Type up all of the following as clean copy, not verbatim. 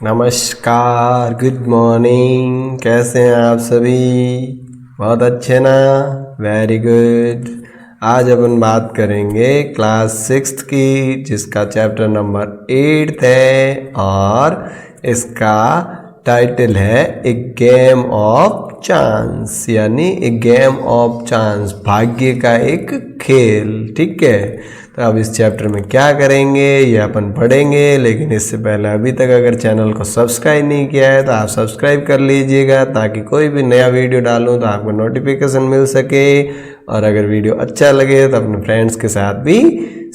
नमस्कार, good morning. कैसे हैं आप सभी? बहुत अच्छे ना? Very good. आज अपन बात करेंगे क्लास 6 की, जिसका चैप्टर नंबर 8 है और इसका टाइटल है ए गेम ऑफ चांस, यानी ए गेम ऑफ चांस, भाग्य का एक खेल। ठीक है, तो अब इस चैप्टर में क्या करेंगे ये अपन पढ़ेंगे, लेकिन इससे पहले अभी तक अगर चैनल को सब्सक्राइब नहीं किया है तो आप सब्सक्राइब कर लीजिएगा, ताकि कोई भी नया वीडियो डालूं तो आपको नोटिफिकेशन मिल सके। और अगर वीडियो अच्छा लगे तो अपने फ्रेंड्स के साथ भी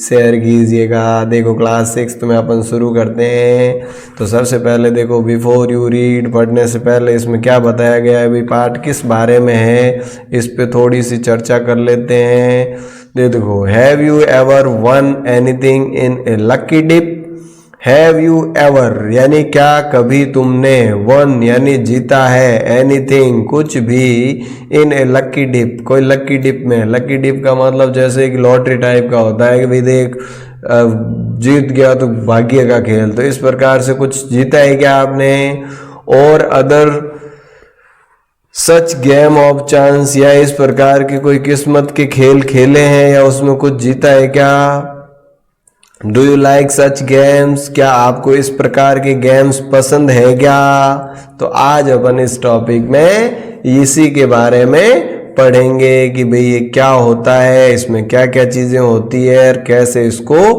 शेयर कीजिएगा। देखो, क्लास 6 में अपन शुरू करते हैं। तो सबसे पहले देखो, बिफोर यू रीड, पढ़ने से पहले इसमें क्या बताया गया है, भाई पाठ किस बारे में है, इस पे थोड़ी सी चर्चा कर लेते हैं। देखो, have you ever won anything in a lucky dip. Have you ever यानी क्या कभी तुमने, वन यानी जीता है, एनीथिंग कुछ भी, इन ए लकी डिप कोई लकी डिप में। लकी डिप का मतलब जैसे एक लॉटरी टाइप का होता है कि भाई देख जीत गया तो भाग्य का खेल, तो इस प्रकार से कुछ जीता है क्या आपने? और other such game of chance, या इस प्रकार के कोई किस्मत के खेल खेले हैं या उसमें कुछ जीता है क्या? Do you like such games, क्या आपको इस प्रकार के गेम्स पसंद है क्या? तो आज अपन इस टॉपिक में इसी के बारे में पढ़ेंगे कि भाई ये क्या होता है, इसमें क्या क्या चीजें होती है और कैसे इसको,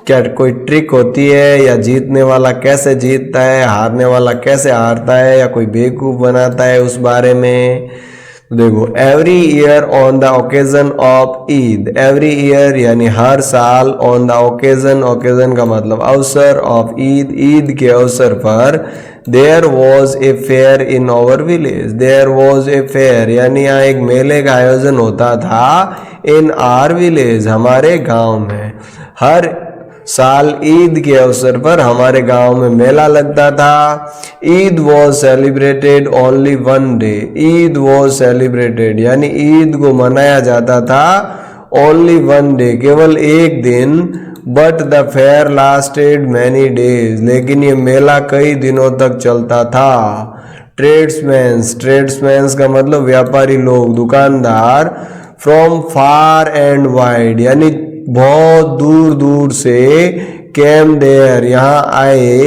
क्या कोई ट्रिक होती है, या जीतने वाला कैसे जीतता है, हारने वाला कैसे हारता है, या कोई बेवकूफ बनाता है, उस बारे में। देखो, every year on the occasion of Eid, every year यानी हर साल, ऑन द ओकेजन, ओकेजन का मतलब अवसर, ऑफ ईद, ईद के अवसर पर, there was a fair in our village, there was a fair यानी यहाँ एक मेले का आयोजन होता था, इन आवर विलेज हमारे गांव में। हर साल ईद के अवसर पर हमारे गांव में मेला लगता था। Eid was celebrated only one day, Eid was celebrated यानी ईद को मनाया जाता था ओनली वन डे, केवल एक दिन। But the fair lasted many days, लेकिन ये मेला कई दिनों तक चलता था। ट्रेड्समैन्स, ट्रेड्समैन्स का मतलब व्यापारी लोग, दुकानदार, फ्रॉम फार एंड वाइड यानी बहुत दूर दूर से, केम देयर यहाँ आए,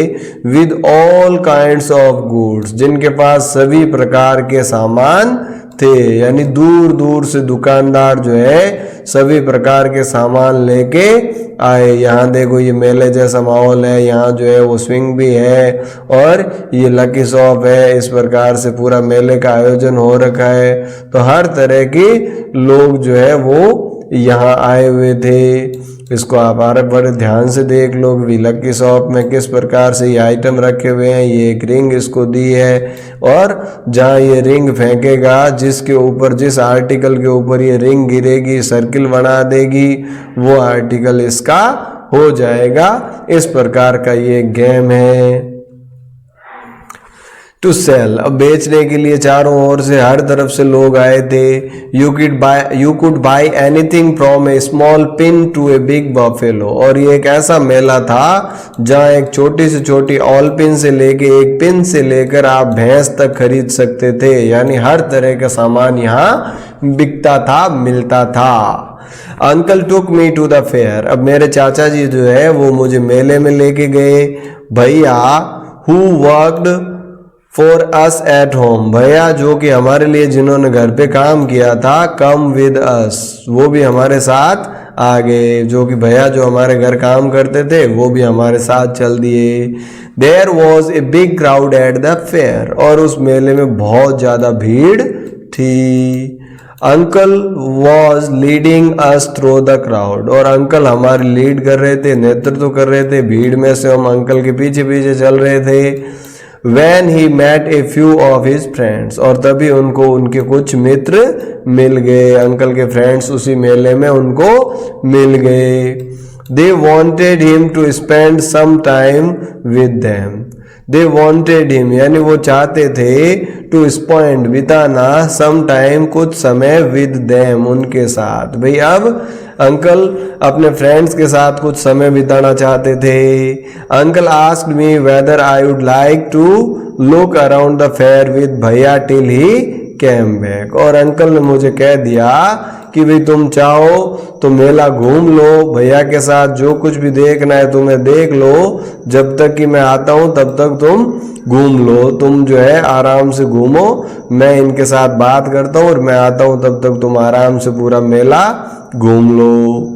with all kinds of goods जिनके पास सभी प्रकार के सामान थे, यानी दूर दूर से दुकानदार जो है सभी प्रकार के सामान लेके आए। यहाँ देखो, ये मेले जैसा माहौल है, यहाँ जो है वो स्विंग भी है और ये लकी शॉप है, इस प्रकार से पूरा मेले का आयोजन हो रखा है। तो हर तरह के लोग जो है वो यहाँ आए हुए थे। इसको आप बड़े ध्यान से देख लो कि लकी शॉप में किस प्रकार से ये आइटम रखे हुए हैं। ये एक रिंग इसको दी है, और जहाँ ये रिंग फेंकेगा, जिसके ऊपर, जिस आर्टिकल के ऊपर ये रिंग गिरेगी, सर्किल बना देगी, वो आर्टिकल इसका हो जाएगा। इस प्रकार का ये गेम है। टू सेल, अब बेचने के लिए चारों ओर से, हर तरफ से लोग आए थे। You could buy anything from a small pin to a big buffalo, और ये एक ऐसा मेला था जहाँ एक छोटी से छोटी ऑल पिन से लेके, एक पिन से लेकर आप भैंस तक खरीद सकते थे, यानी हर तरह का सामान यहाँ बिकता था, मिलता था। Uncle took me to the fair, अब मेरे चाचा जी जो है वो मुझे मेले में लेके गए। भैया, who worked for us at home, भैया जो कि हमारे लिए जिन्होंने घर पे काम किया था, कम विद अस, वो भी हमारे साथ आ गए। जो कि भैया जो हमारे घर काम करते थे वो भी हमारे साथ चल दिए। There was a big crowd at the fair, और उस मेले में बहुत ज्यादा भीड़ थी। Uncle was leading us through the crowd, और अंकल हमारे लीड कर रहे थे, नेतृत्व कर रहे थे। भीड़ में से हम अंकल के पीछे पीछे चल रहे थे। When he met a few of his friends, और तभी उनको उनके कुछ मित्र मिल गए। अंकल के फ्रेंड्स उसी मेले में उनको मिल गए। They wanted him to spend some time with them. They wanted him यानी वो चाहते थे, to spend बिताना, some time कुछ समय, with them उनके साथ। भाई अब अंकल अपने फ्रेंड्स के साथ कुछ समय बिताना चाहते थे। Uncle asked me whether I would like to look around the fair with भैया टिल ही कैम बैक। और अंकल ने मुझे कह दिया कि भाई तुम चाहो तो मेला घूम लो, भैया के साथ जो कुछ भी देखना है तुम्हें देख लो, जब तक कि मैं आता हूं तब तक तुम घूम लो, तुम जो है आराम से घूमो, मैं इनके साथ बात करता हूं और मैं आता हूं तब तक तुम आराम से पूरा मेला घूम लो।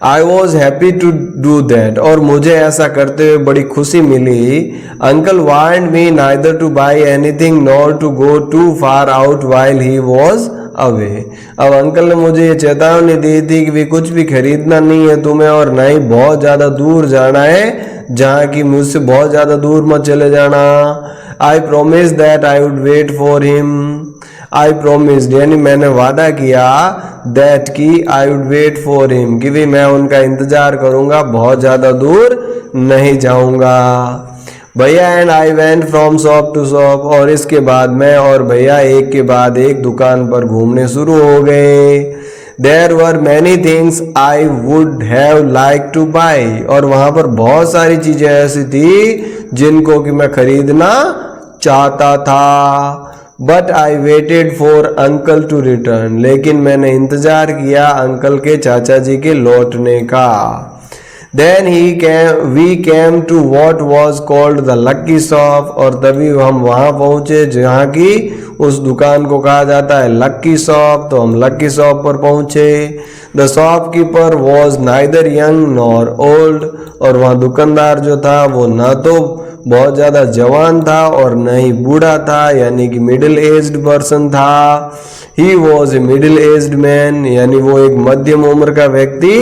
I was happy to do that और मुझे ऐसा करते हुए बड़ी खुशी मिली। Uncle warned me neither to buy anything nor to go too far out while he was away। अब अंकल ने मुझे ये चेतावनी दी थी कि भी कुछ भी खरीदना नहीं है तुम्हें और ना ही बहुत ज़्यादा दूर जाना है, जहाँ की मुझसे बहुत ज़्यादा दूर मत चले जाना। I promised that I would wait for him। I promised यानी मैंने वादा किया, दैट की I would wait for him कि भी मैं उनका इंतजार करूंगा, बहुत ज्यादा दूर नहीं जाऊंगा। भैया and I went from shop to shop और इसके बाद मैं और भैया एक के बाद एक दुकान पर घूमने शुरू हो गए। There were many things I would have liked to buy और वहां पर बहुत सारी चीजें ऐसी थी जिनको कि मैं खरीदना चाहता था। But I waited for uncle to return लेकिन मैंने इंतजार किया अंकल के चाचा जी के लौटने का। Then we came to what was called the lucky shop और तभी हम वहां पहुंचे जहाँ की उस दुकान को कहा जाता है लक्की शॉप। तो हम लक्की शॉप पर पहुंचे। The shopkeeper was neither young nor old और वहाँ दुकानदार जो था वो ना तो बहुत ज़्यादा जवान था और न ही बूढ़ा था, यानी कि मिडिल एज्ड पर्सन था। He was a middle aged man यानी वो एक मध्यम उम्र का व्यक्ति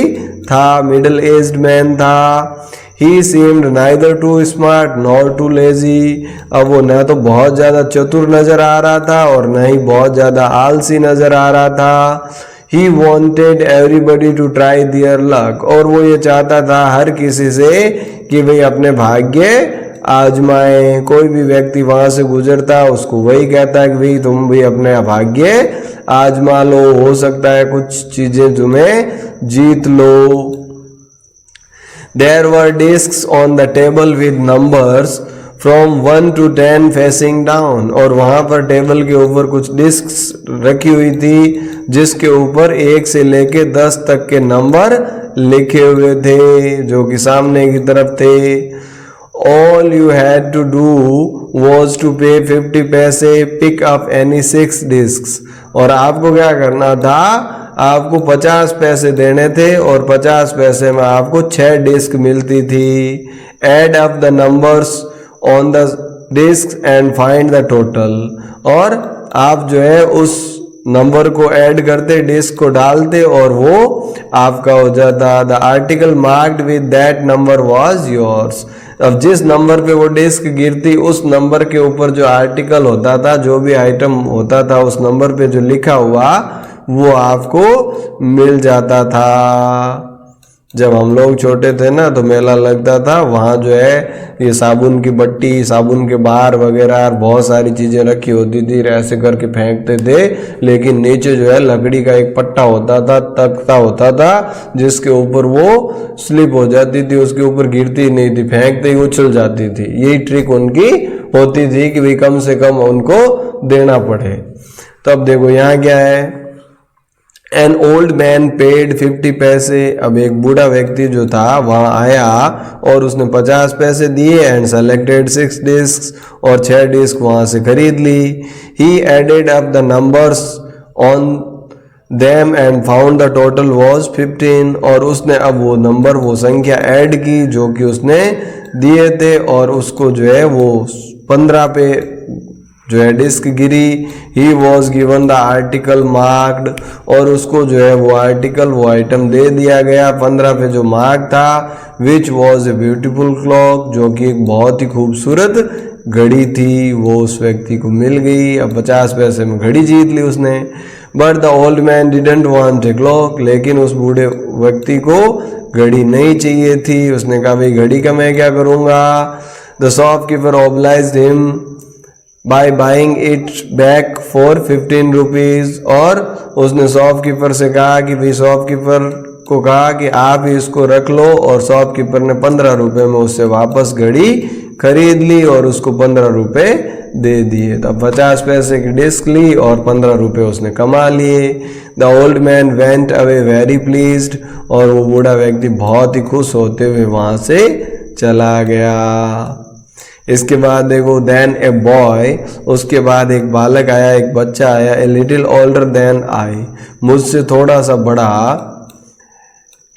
था, मिडिल एज्ड मैन था। He seemed neither too smart nor too lazy अब वो न तो बहुत ज़्यादा चतुर नज़र आ रहा था और न ही बहुत ज़्यादा आलसी नज़र आ रहा था। He wanted everybody to try their luck और वो ये चाहता था हर किसी से कि भाई अपने भाग्य आजमाए। कोई भी व्यक्ति वहां से गुजरता उसको वही कहता है कि भाई तुम भी अपने भाग्य आजमा लो, हो सकता है कुछ चीजें तुम्हें जीत लो। There were discs on the table with numbers from 1 to 10 facing down और वहां पर टेबल के ऊपर कुछ डिस्क्स रखी हुई थी जिसके ऊपर 1 से लेके 10 तक के नंबर लिखे हुए थे जो कि सामने की तरफ थे। All you had to do was to pay 50 पैसे, pick up any 6 discs और आपको क्या करना था, आपको 50 पैसे देने थे और 50 पैसे में आपको 6 डिस्क मिलती थी। Add up the numbers on the discs and find the total और आप जो है उस नंबर को ऐड करते, डिस्क को डालते और वो आपका हो जाता। The article marked with that number was yours अब जिस नंबर पे वो डिस्क गिरती उस नंबर के ऊपर जो आर्टिकल होता था, जो भी आइटम होता था उस नंबर पे जो लिखा हुआ वो आपको मिल जाता था। जब हम लोग छोटे थे ना तो मेला लगता था, वहाँ जो है ये साबुन की बट्टी, साबुन के बार वगैरह बहुत सारी चीज़ें रखी होती थी, ऐसे करके फेंकते थे, लेकिन नीचे जो है लकड़ी का एक पट्टा होता था, तख्ता होता था जिसके ऊपर वो स्लिप हो जाती थी, उसके ऊपर गिरती नहीं थी, फेंकते ही उछल जाती थी। यही ट्रिक उनकी होती थी कि भाई कम से कम उनको देना पड़े। तो अब देखो यहाँ क्या है, एन ओल्ड मैन पेड 50 पैसे अब एक बूढ़ा व्यक्ति जो था वहाँ आया और उसने 50 पैसे दिए एंड सेलेक्टेड 6 डिस्क और 6 डिस्क वहाँ से खरीद ली। He added up the numbers on them and found the total was 15 और उसने अब वो नंबर, वो संख्या ऐड की जो कि उसने दिए थे और उसको जो है वो 15 पे जो है डिस्क गिरी। He was given the article marked और उसको जो है वो आर्टिकल, वो आइटम दे दिया गया 15 पे जो मार्क था। Which was a beautiful clock जो कि एक बहुत ही खूबसूरत घड़ी थी, वो उस व्यक्ति को मिल गई। अब 50 पैसे में घड़ी जीत ली उसने। But the old man didn't want a clock लेकिन उस बूढ़े व्यक्ति को घड़ी नहीं चाहिए थी। उसने कहा भाई घड़ी का मैं क्या करूँगा। The shopkeeper obliged him by buying it back for 15 rupees. और उसने शॉपकीपर से कहा कि भाई शॉपकीपर को कहा कि आप ही इसको रख लो, और शॉपकीपर ने 15 रुपये में उससे वापस घड़ी खरीद ली और उसको 15 रुपये दे दिए। तब 50 पैसे की डिस्क ली और 15 रुपये उसने कमा लिए। The old man went away very pleased, और वो बूढ़ा व्यक्ति बहुत ही खुश होते हुए वहाँ से चला गया। इसके बाद देखो देन ए बॉय, उसके बाद एक बालक आया, एक बच्चा आया, a little older than I, मुझसे थोड़ा सा बड़ा,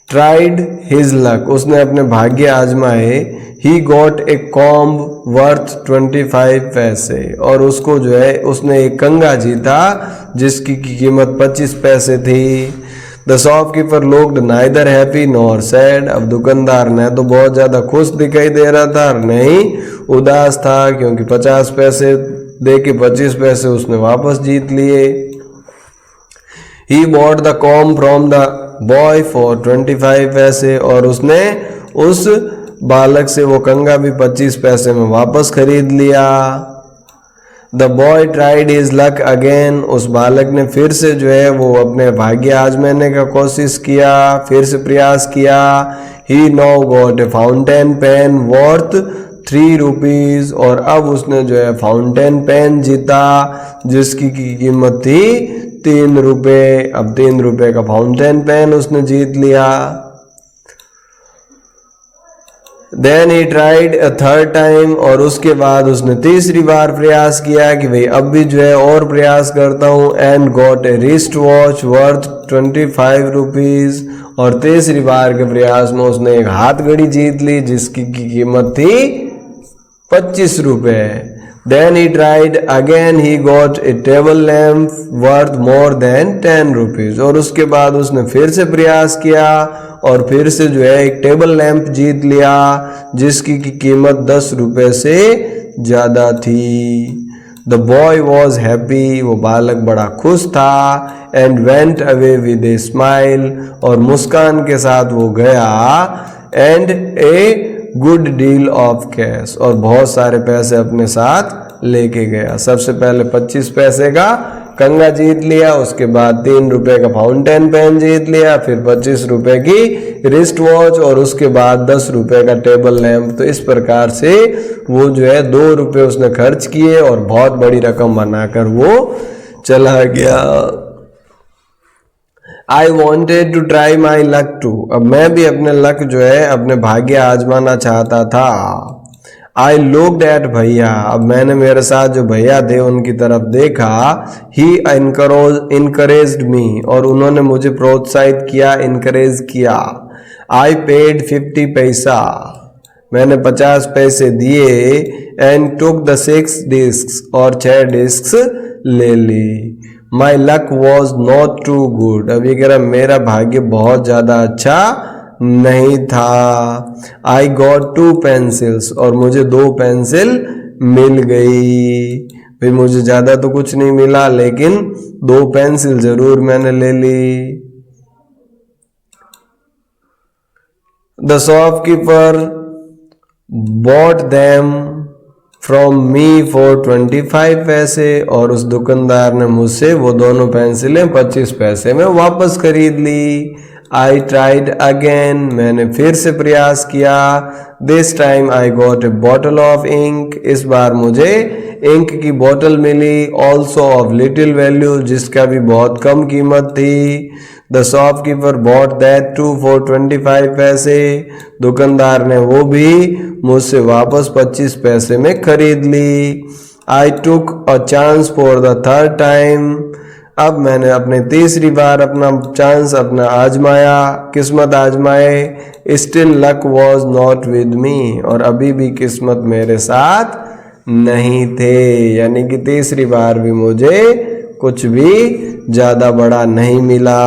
ट्राइड हिज लक, उसने अपने भाग्य आजमाए, he got a comb worth 25 पैसे, और उसको जो है उसने एक कंगा जीता जिसकी कीमत 25 पैसे थी। The shopkeeper looked neither happy nor sad, अब दुकानदार ने तो बहुत ज़्यादा खुश दिखाई दे रहा था और नहीं उदास था, क्योंकि 50 पैसे दे के 25 पैसे उसने वापस जीत लिए। He bought the com from the boy for 25 पैसे, और उसने उस बालक से वो कंगा भी 25 पैसे में वापस खरीद लिया। The boy tried his luck again, उस बालक ने फिर से जो है वो अपने भाग्य आजमाने का कोशिश किया, फिर से प्रयास किया। He now got a fountain pen worth 3 rupees, और अब उसने जो है फाउंटेन पेन जीता जिसकी कीमत थी 3 रुपये। अब 3 रुपये का फाउंटेन पेन उसने जीत लिया। Then he tried a third time, और उसके बाद उसने तीसरी बार प्रयास किया कि भाई अब भी जो है और प्रयास करता हूँ, and got a wrist watch worth 25 rupees, और तीसरी बार के प्रयास में उसने एक हाथ घड़ी जीत ली जिसकी कीमत थी 25 रुपये। Then he tried again, he got a table lamp worth more than 10 rupees, और उसके बाद उसने फिर से प्रयास किया और फिर से जो है एक टेबल लैंप जीत लिया जिसकी कीमत 10 रुपये से ज़्यादा थी। द बॉय वॉज हैप्पी, वो बालक बड़ा खुश था, and went away with a smile, और मुस्कान के साथ वो गया, and a good deal of cash, और बहुत सारे पैसे अपने साथ लेके गया। सबसे पहले 25 पैसे का कंगा जीत लिया, उसके बाद 3 रुपए का फाउंटेन पेन जीत लिया, फिर 25 रुपए की रिस्ट वॉच, और उसके बाद 10 रुपए का टेबल लैंप। तो इस प्रकार से वो जो है 2 रुपए उसने खर्च किए और बहुत बड़ी रकम बनाकर वो चला गया। I wanted to try my luck too, अब मैं भी अपने लक जो है अपने भाग्य आजमाना चाहता था। आई लुक्ड एट भैया, अब मैंने मेरे साथ जो भैया थे उनकी तरफ देखा। ही इनकरेज्ड मी, और उन्होंने मुझे प्रोत्साहित किया, इनकरेज किया। आई पेड 50 पैसा, मैंने 50 पैसे दिए, एंड टुक द 6 डिस्क्स, और 6 डिस्क्स ले ली। My luck was not too good, अब ये कह रहा मेरा भाग्य बहुत ज़्यादा अच्छा नहीं था। आई गॉट 2 पेंसिल्स, और मुझे 2 पेंसिल मिल गई। भाई मुझे ज़्यादा तो कुछ नहीं मिला, लेकिन 2 पेंसिल जरूर मैंने ले ली। The shopkeeper bought them from me for 25 पैसे, और उस दुकानदार ने मुझसे वो दोनों पेंसिलें 25 पैसे में वापस खरीद ली। आई ट्राइड अगेन, मैंने फिर से प्रयास किया। This time I got a bottle of ink, इस बार मुझे इंक की बोतल मिली, ऑल्सो ऑफ लिटिल वैल्यू, जिसका भी बहुत कम कीमत थी। The shopkeeper bought that too for 25 पैसे, दुकानदार ने वो भी मुझसे वापस 25 पैसे में खरीद ली। I took a chance for the third time, अब मैंने अपने तीसरी बार अपना चांस अपना आजमाया, किस्मत आजमाए। Still luck was not with me, और अभी भी किस्मत मेरे साथ नहीं थे, यानी कि तीसरी बार भी मुझे कुछ भी ज़्यादा बड़ा नहीं मिला।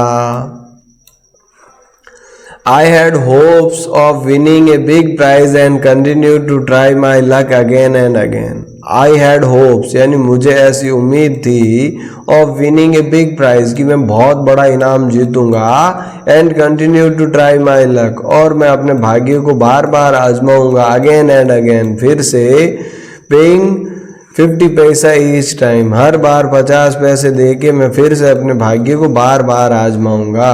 I had hopes of winning a big prize and continued to try my luck again and again. I had hopes, यानी मुझे ऐसी उम्मीद थी of winning a big prize, कि मैं बहुत बड़ा इनाम जीतूंगा, and continued to try my luck, और मैं अपने भाग्य को बार बार आजमाऊंगा, again and again, फिर से, paying 50 पैसा ईच टाइम, हर बार 50 पैसे दे के मैं फिर से अपने भाग्य को बार बार आजमाऊंगा।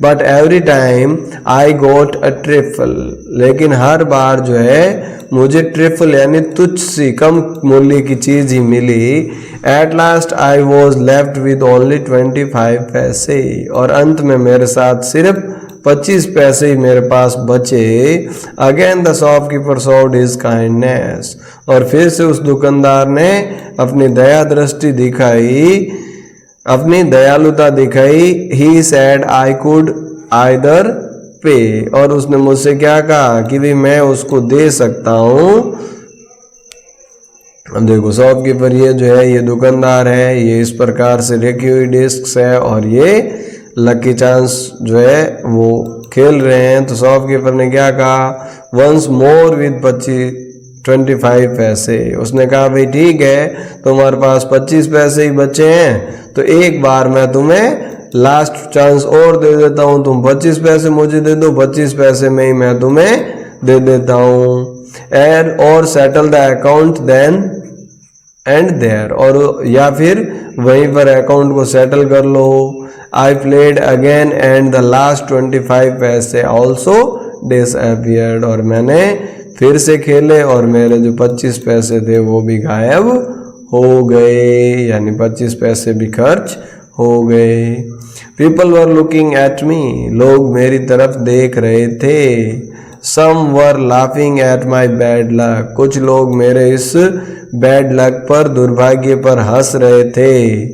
But every time I got a trifle, लेकिन हर बार जो है मुझे ट्रिफल यानी तुच्छ सी कम मूल्य की चीज ही मिली। At last I was left with only 25 पैसे, और अंत में मेरे साथ सिर्फ 25 पैसे ही मेरे पास बचे। Again the shopkeeper showed his kindness, और फिर से उस दुकानदार ने अपनी दया दृष्टि दिखाई, अपनी दयालुता दिखाई। He said I could either पे, और उसने मुझसे क्या कहा कि भी मैं उसको दे सकता हूँ। अब देखो शॉपकीपर ये जो है ये दुकानदार है, ये इस प्रकार से रखी हुई डिस्क है और ये लकी चांस जो है वो खेल रहे हैं। तो शॉपकीपर ने क्या कहा, वंस मोर विद 25 पैसे। उसने कहा भाई ठीक है तुम्हारे पास 25 पैसे ही बचे हैं तो एक बार मैं तुम्हें लास्ट चांस और दे देता हूँ, तुम 25 पैसे मुझे दे दो, 25 पैसे में ही मैं तुम्हें दे देता हूँ। एंड और settle the account then and there, और या फिर वहीं पर अकाउंट को सेटल कर लो। I played again and the last 25 पैसे ऑल्सो डिसअपीयर्ड, और मैंने फिर से खेले और मेरे जो 25 पैसे थे वो भी गायब हो गए, यानी 25 पैसे भी खर्च हो गए। People were looking at me, लोग मेरी तरफ देख रहे थे। Some were laughing at my bad luck, कुछ लोग मेरे इस बैड लक पर, दुर्भाग्य पर हंस रहे थे।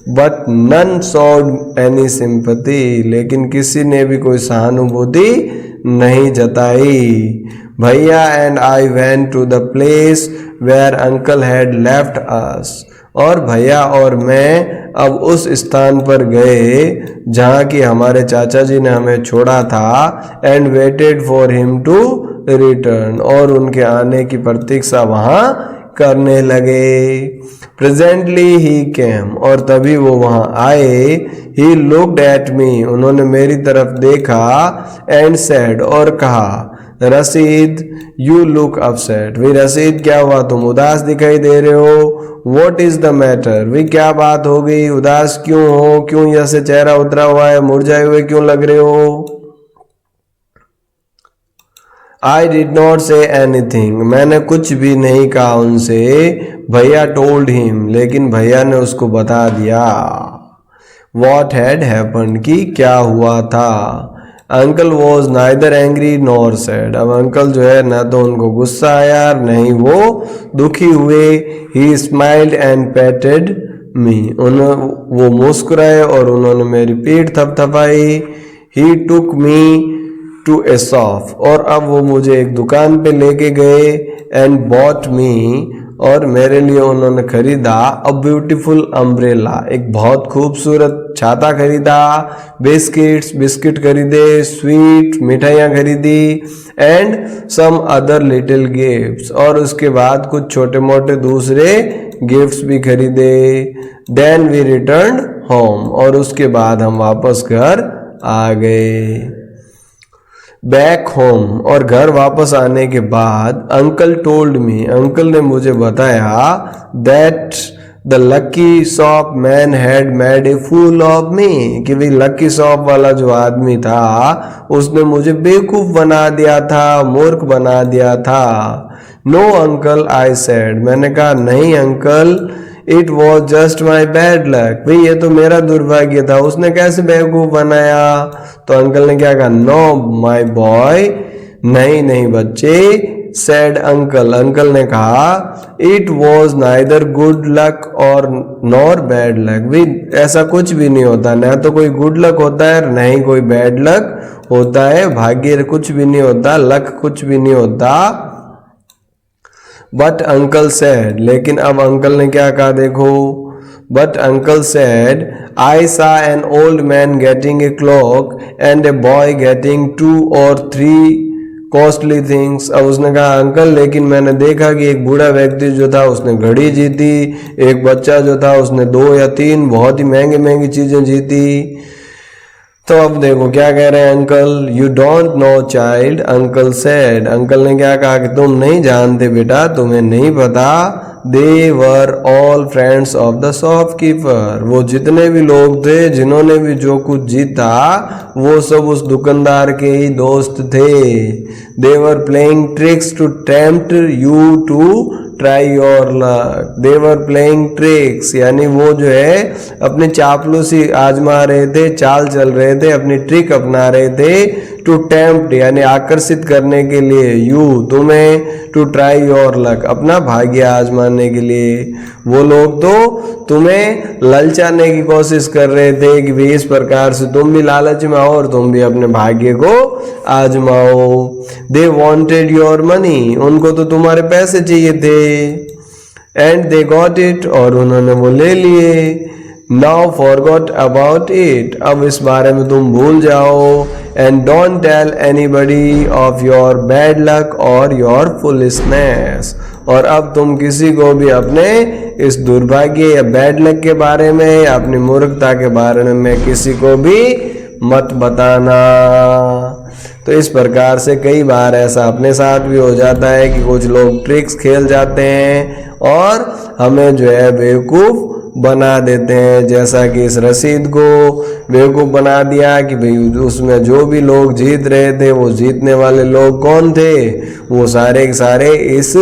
But none showed any sympathy, लेकिन किसी ने भी कोई सहानुभूति नहीं जताई। भैया and I went to the place where uncle had left us, और भैया और मैं अब उस स्थान पर गए जहाँ की हमारे चाचा जी ने हमें छोड़ा था। And waited for him to return, और उनके आने की प्रतीक्षा वहाँ करने लगे। प्रेजेंटली ही केम, और तभी वो वहाँ आए। ही लुक्ड एट मी, उन्होंने मेरी तरफ देखा। एंड सेड, और कहा, रशीद यू लुक अपसेट, वे रशीद क्या हुआ तुम उदास दिखाई दे रहे हो। वॉट इज द मैटर, वे क्या बात हो गई, उदास क्यों हो, क्यों जैसे चेहरा उतरा हुआ है, मुरझाए हुए क्यों लग रहे हो। I did not say anything, मैंने कुछ भी नहीं कहा उनसे। भैया टोल्ड हिम, लेकिन भैया ने उसको बता दिया। वॉट हैड हैपेंड, की क्या हुआ था। Uncle was neither angry nor sad, अब अंकल जो है ना तो उनको गुस्सा आया नहीं वो दुखी हुए। ही स्माइल्ड एंड पेटेड मी, वो मुस्कुराए और उन्होंने मेरी पीठ थपथपाई। ही टुक मी टू ए शॉप, और अब वो मुझे एक दुकान पे लेके गए। एंड बॉट मी, और मेरे लिए उन्होंने खरीदा अ ब्यूटीफुल अम्ब्रेला, एक बहुत खूबसूरत छाता खरीदा। बिस्किट्स, बिस्किट खरीदे। स्वीट, मिठाइयाँ खरीदी। And some other little gifts, और उसके बाद कुछ छोटे मोटे दूसरे गिफ्ट्स भी खरीदे। देन वी रिटर्न होम, और उसके बाद हम वापस घर आ गए। बैक होम, और घर वापस आने के बाद अंकल टोल्ड मी, अंकल ने मुझे बताया that the lucky shop man had made a fool of me, कि भाई लकी शॉप वाला जो आदमी था उसने मुझे बेवकूफ बना दिया था, मूर्ख बना दिया था। नो अंकल आई सेड, मैंने कहा नहीं uncle, it was just my bad luck, भाई ये तो मेरा दुर्भाग्य था, उसने कैसे बेवकूफ बनाया। तो अंकल ने क्या कहा, नो माई बॉय, नहीं नहीं बच्चे। सेड अंकल, अंकल ने कहा, it was neither good luck और नॉर बैड लक, भाई ऐसा कुछ भी नहीं होता, न तो कोई गुड लक होता है न ही कोई बैड लक होता है, भाग्य कुछ भी नहीं होता, लक कुछ भी नहीं होता। बट अंकल सेड, लेकिन अब अंकल ने क्या कहा देखो। बट अंकल सेड, आई सा an old man getting a clock and a boy getting 2 or 3 costly things. अब उसने कहा अंकल, लेकिन मैंने देखा कि एक बूढ़ा व्यक्ति जो था उसने घड़ी जीती, एक बच्चा जो था उसने 2 या 3 बहुत ही महंगी महंगी चीजें जीती। तो अब देखो क्या कह रहे हैं uncle, you don't know child, uncle said, uncle ने क्या कहा कि तुम नहीं जानते बेटा, तुम्हें नहीं पता। They were all friends of the shopkeeper, वो जितने भी लोग थे जिन्होंने भी जो कुछ जीता वो सब उस दुकानदार के ही दोस्त थे। They were playing tricks to tempt you to try your luck, they were playing tricks, यानी वो जो है अपनी चापलूसी आजमा रहे थे, चाल चल रहे थे, अपनी ट्रिक अपना रहे थे। टू टेम्प्ट यानी आकर्षित करने के लिए, यू तुम्हें, टू ट्राई योर लक अपना भाग्य आजमाने के लिए। वो लोग तो तुम्हें ललचाने की कोशिश कर रहे थे कि भाई इस प्रकार से तुम भी लालच में आओ और तुम भी अपने भाग्य को आजमाओ। दे वॉन्टेड योर मनी, उनको तो तुम्हारे पैसे चाहिए थे। एंड दे गॉट इट, और उन्होंने वो ले लिए। नाउ फॉरगॉट अबाउट इट, अब इस बारे में तुम भूल जाओ। And don't tell anybody of your bad luck और योर फुलिशनेस, और अब तुम किसी को भी अपने इस दुर्भाग्य या बैड लक के बारे में या अपनी मूर्खता के बारे में किसी को भी मत बताना। तो इस प्रकार से कई बार ऐसा अपने साथ भी हो जाता है कि कुछ लोग ट्रिक्स खेल जाते हैं और हमें जो है बेवकूफ़ बना देते हैं। जैसा कि इस रसीद को बेवकूफ़ बना दिया कि भाई उसमें जो भी लोग जीत रहे थे वो जीतने वाले लोग कौन थे, वो सारे के सारे इस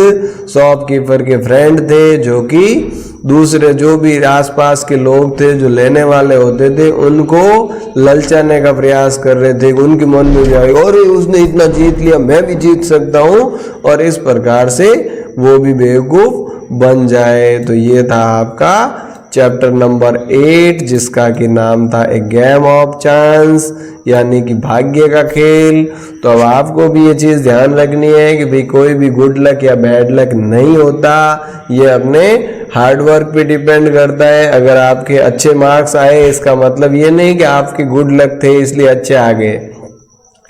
शॉपकीपर के फ्रेंड थे, जो कि दूसरे जो भी आसपास के लोग थे जो लेने वाले होते थे उनको ललचाने का प्रयास कर रहे थे। उनके मन में जाए और उसने इतना जीत लिया मैं भी जीत सकता हूँ, और इस प्रकार से वो भी बेवकूफ़ बन जाए। तो ये था आपका चैप्टर नंबर 8, जिसका कि नाम था ए गेम ऑफ चांस, यानी कि भाग्य का खेल। तो अब आपको भी ये चीज़ ध्यान रखनी है कि भाई कोई भी गुड लक या बैड लक नहीं होता, ये अपने हार्डवर्क पे डिपेंड करता है। अगर आपके अच्छे मार्क्स आए इसका मतलब ये नहीं कि आपके गुड लक थे इसलिए अच्छे आ गए,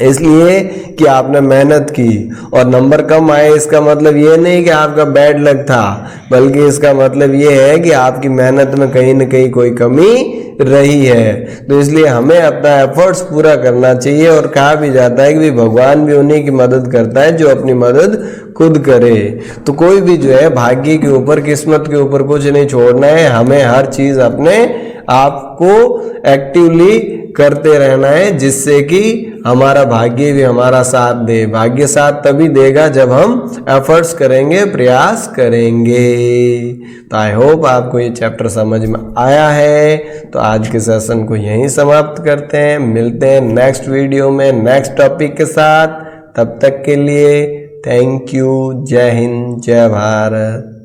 इसलिए कि आपने मेहनत की। और नंबर कम आए इसका मतलब ये नहीं कि आपका बैड लक था, बल्कि इसका मतलब ये है कि आपकी मेहनत में कहीं न कहीं कोई कमी रही है। तो इसलिए हमें अपना एफर्ट्स पूरा करना चाहिए। और कहा भी जाता है कि भाई भगवान भी उन्हीं की मदद करता है जो अपनी मदद खुद करे। तो कोई भी जो है भाग्य के ऊपर, किस्मत के ऊपर कुछ नहीं छोड़ना है, हमें हर चीज़ अपने आप को एक्टिवली करते रहना है, जिससे कि हमारा भाग्य भी हमारा साथ दे। भाग्य साथ तभी देगा जब हम एफर्ट्स करेंगे, प्रयास करेंगे। तो आई होप आपको ये चैप्टर समझ में आया है। तो आज के सेशन को यहीं समाप्त करते हैं, मिलते हैं नेक्स्ट वीडियो में नेक्स्ट टॉपिक के साथ। तब तक के लिए थैंक यू। जय हिंद, जय भारत।